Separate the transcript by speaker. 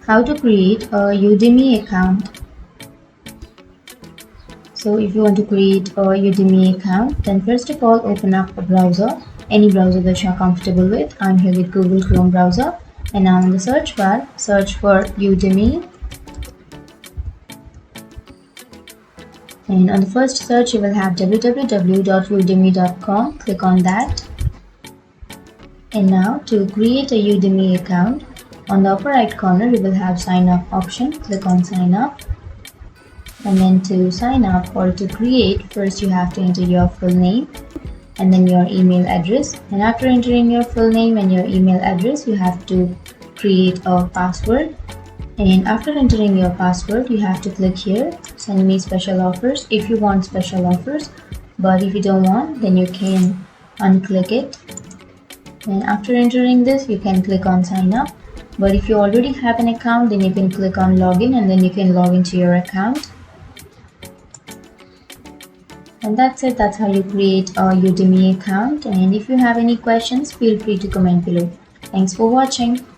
Speaker 1: How to create a Udemy account. So if you want to create a Udemy account, then first of all open up a browser, any browser that you're comfortable with. I'm here with Google Chrome browser, and now in the search bar, search for Udemy. And on the first search, you will have www.udemy.com. Click on that. And now to create a Udemy account, on the upper right corner, you will have sign up option. Click on sign up. And then to sign up or to create, first you have to enter your full name and then your email address. And after entering your full name and your email address, you have to create a password. And after entering your password, you have to click here, send me special offers if you want special offers. But if you don't want, then you can unclick it. And after entering this, you can click on sign up. But if you already have an account, then you can click on login and then you can log into your account. And that's it. That's how you create a Udemy account. And if you have any questions, feel free to comment below. Thanks for watching.